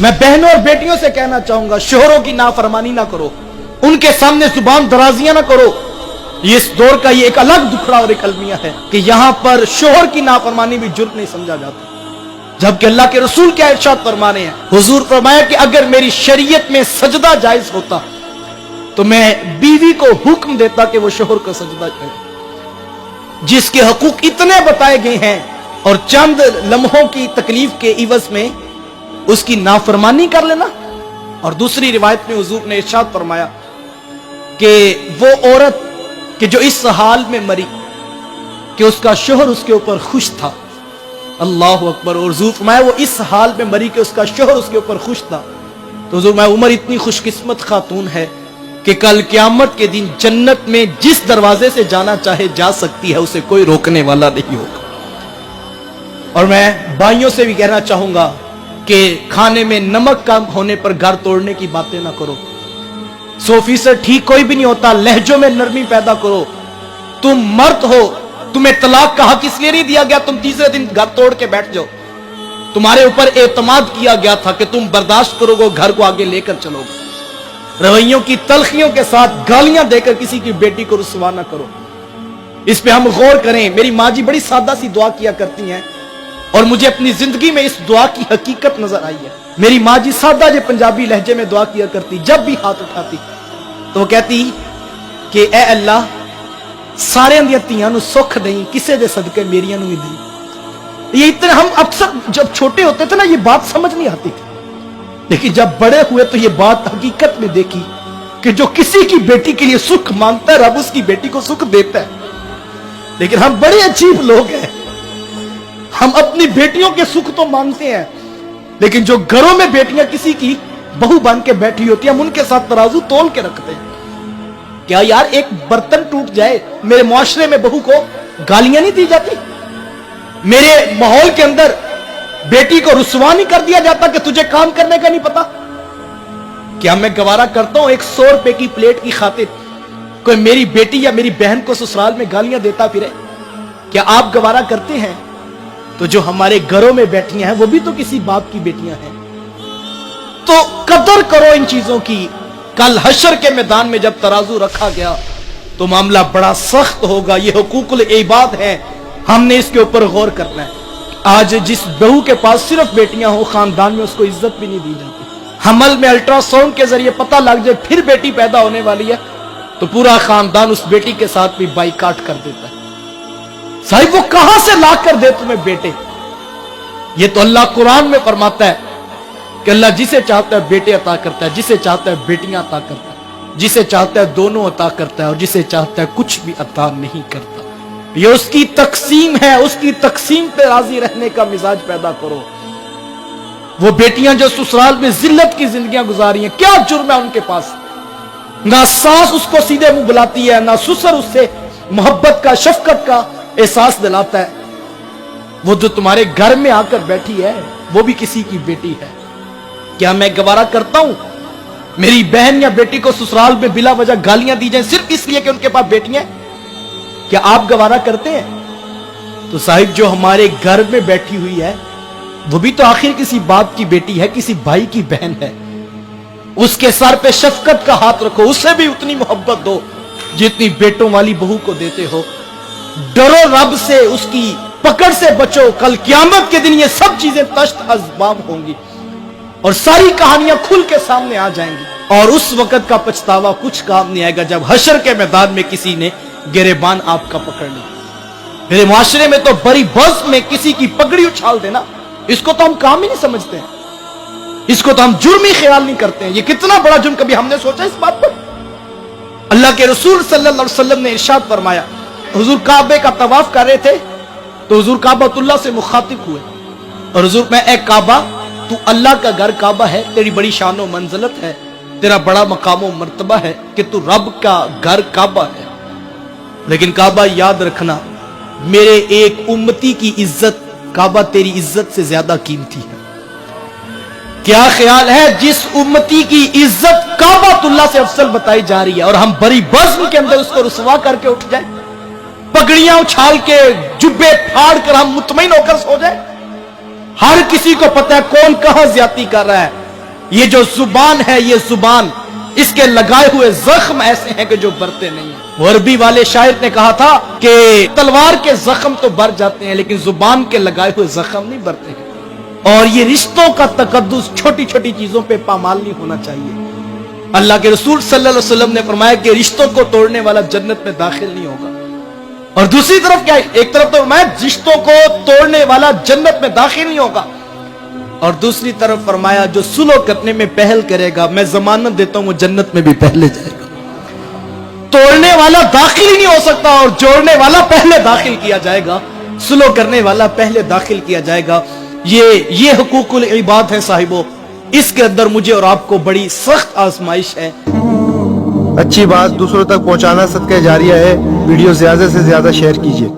मैं बहनों और बेटियों से कहना चाहूंगा, शोहरों की नाफरमानी ना करो, उनके सामने जुबान दराजियां ना करो। ये इस दौर का ये एक अलग दुखड़ा और एक अलमिया है कि यहां पर शोहर की नाफरमानी भी जुर्म नहीं समझा जाता, जबकि अल्लाह के रसूल क्या इरशाद फरमाने हैं। हुजूर फरमाया कि अगर मेरी शरीयत में सजदा जायज होता तो मैं बीवी को हुक्म देता कि वो शोहर को सजदा करे। जिसके हकूक इतने बताए गए हैं और चंद लम्हों की तकलीफ के इवज में उसकी नाफरमानी कर लेना। और दूसरी रिवायत में हुजूर ने इरशाद फरमाया कि वो औरत कि जो इस हाल में मरी कि उसका शोहर उसके ऊपर खुश था, अल्लाह अकबर। और हुजूर फरमाया वो इस हाल में मरी कि उसका शोहर उसके ऊपर खुश था, तो हुजूर फरमाया उमर इतनी खुशकिस्मत खातून है कि कल क़यामत के दिन जन्नत में जिस दरवाजे से जाना चाहे जा सकती है, उसे कोई रोकने वाला नहीं होगा। और मैं भाइयों से भी कहना चाहूंगा कि खाने में नमक कम होने पर घर तोड़ने की बातें ना करो। 100% ठीक कोई भी नहीं होता, लहजों में नरमी पैदा करो। तुम मर्द हो, तुम्हें तलाक का हक इसलिए नहीं दिया गया तुम तीसरे दिन घर तोड़ के बैठ जाओ। तुम्हारे ऊपर एतमाद किया गया था कि तुम बर्दाश्त करोगे, घर को आगे लेकर चलोगे। रवैयों की तलखियों के साथ गालियां देकर किसी की बेटी को रुसवा ना करो। इस पे हम गौर करें। मेरी माँ जी बड़ी सादा सी दुआ किया करती हैं और मुझे अपनी जिंदगी में इस दुआ की हकीकत नजर आई है। मेरी माँ जी सादा जो पंजाबी लहजे में दुआ किया करती, जब भी हाथ उठाती तो वो कहती कि ए अल्लाह सारे दियां धीआं नूं सुख दई, किसे दे सदके मेरियां नूं भी दई। ये इतने हम अक्सर जब छोटे होते थे ना ये बात समझ नहीं आती थी, लेकिन जब बड़े हुए तो ये बात हकीकत में देखी कि जो किसी की बेटी के लिए सुख मांगता है रब उसकी बेटी को सुख देता है। लेकिन हम बड़े अजीब लोग हैं, हम अपनी बेटियों के सुख तो मांगते हैं, लेकिन जो घरों में बेटियां किसी की बहू बन के बैठी होती हैं हम उनके साथ तराजू तोल के रखते हैं। क्या यार एक बर्तन टूट जाए, मेरे मुआशरे में बहू को गालियां नहीं दी जाती? मेरे माहौल के अंदर बेटी को रुसवा नहीं कर दिया जाता कि तुझे काम करने का नहीं पता? क्या मैं गवारा करता हूं 100 रुपए की प्लेट की खातिर कोई मेरी बेटी या मेरी बहन को ससुराल में गालियां देता फिरे? क्या आप गवारा करते हैं? तो जो हमारे घरों में बैठियां हैं वो भी तो किसी बाप की बेटियां हैं। तो कदर करो इन चीजों की। कल हशर के मैदान में जब तराजू रखा गया तो मामला बड़ा सख्त होगा। ये हुकूकुल इबाद है, हमने इसके ऊपर गौर करना है। आज जिस बहू के पास सिर्फ बेटियां हो खानदान में उसको इज्जत भी नहीं दी जाती। हमल में अल्ट्रासाउंड के जरिए पता लग जाए फिर बेटी पैदा होने वाली है तो पूरा खानदान उस बेटी के साथ भी बाइकाट कर देता है। साहिब वो कहां से ला कर दे तुम्हें बेटे? ये तो अल्लाह कुरान में फरमाता है कि अल्लाह जिसे चाहता है बेटे अता करता है, जिसे चाहता है बेटियां अता करता है, जिसे चाहता है दोनों अता करता है और जिसे चाहता है कुछ भी अता नहीं करता। ये उसकी तकसीम है, उसकी तकसीम पे राजी रहने का मिजाज पैदा करो। वो बेटियां जो ससुराल में जिल्लत की जिंदगियां गुजारी हैं, क्या जुर्म है उनके पास? ना सास उसको सीधे मुंह बुलाती है, ना ससुर उससे मोहब्बत का शफकत का एहसास दिलाता है। वो जो तुम्हारे घर में आकर बैठी है वो भी किसी की बेटी है। क्या मैं गवारा करता हूं मेरी बहन या बेटी को ससुराल में बिला वजह गालियां दी जाए सिर्फ इसलिए कि उनके पास बेटियां? क्या आप गवारा करते हैं? तो साहिब जो हमारे घर में बैठी हुई है वो भी तो आखिर किसी बाप की बेटी है, किसी भाई की बहन है। उसके सर पे शफकत का हाथ रखो, उसे भी उतनी मोहब्बत दो जितनी बेटों वाली बहू को देते हो। डरो रब से, उसकी पकड़ से बचो। कल क़यामत के दिन ये सब चीजें तश्त असबाब होंगी और सारी कहानियां खुल के सामने आ जाएंगी और उस वक्त का पछतावा कुछ काम नहीं आएगा जब हशर के मैदान में किसी ने गिरेबान आपका पकड़ लिया। मेरे मुआशरे में तो बड़ी बस में किसी की पगड़ी उछाल देना, इसको तो हम काम ही नहीं समझते हैं, इसको तो हम जुर्म ही ख्याल नहीं करते हैं। ये कितना बड़ा जुर्म, कभी हमने सोचा इस बात पर? अल्लाह के रसूल सल्लल्लाहु अलैहि वसल्लम ने इरशाद फरमाया, हुजूर काबे का तवाफ कर रहे थे तो हुजूर काबतुल्लाह से मुखातिब हुए और हुजूर में ए काबा, तू अल्लाह का घर काबा है, तेरी बड़ी शान व मंजिलत है, तेरा बड़ा मकाम व मर्तबा है कि तू रब का घर काबा है, लेकिन काबा याद रखना मेरे एक उम्मती की इज्जत काबा तेरी इज्जत से ज्यादा कीमती है। क्या ख्याल है जिस उम्मती की इज्जत काबातुल्लाह से अफसल बताई जा रही है और हम बड़ी बज़्म के अंदर उसको रुसवा करके उठ जाए, पगड़ियां उछाल के जुब्बे फाड़ कर हम मुतमईन होकर सो जाए। हर किसी को पता है कौन कहां ज्यादती कर रहा है, یہ جو زبان ہے، یہ زبان، اس کے لگائے ہوئے زخم ایسے ہیں کہ جو برتے نہیں ہیں۔ وہ عربی والے شاعر نے کہا تھا کہ تلوار کے زخم تو بر جاتے ہیں لیکن زبان کے لگائے ہوئے زخم نہیں برتے ہیں۔ اور یہ رشتوں کا تقدس چھوٹی چھوٹی چیزوں پہ پامال نہیں ہونا چاہیے۔ اللہ کے رسول صلی اللہ علیہ وسلم نے فرمایا کہ رشتوں کو توڑنے والا جنت میں داخل نہیں ہوگا، اور دوسری طرف کیا، ایک طرف تو فرمایا رشتوں کو توڑنے والا جنت میں داخل نہیں ہوگا، اور دوسری طرف فرمایا جو سلو کرنے میں پہل کرے گا میں ضمانت دیتا ہوں وہ جنت میں بھی پہلے جائے گا۔ توڑنے والا داخل ہی نہیں ہو سکتا اور جوڑنے والا پہلے داخل کیا جائے گا، سلو کرنے والا پہلے داخل کیا جائے گا۔ یہ حقوق العباد ہے صاحبو، اس کے اندر مجھے اور آپ کو بڑی سخت آزمائش ہے۔ اچھی بات دوسروں تک پہنچانا صدقہ جاریہ ہے۔ ویڈیو زیادہ سے زیادہ شیئر کیجیے۔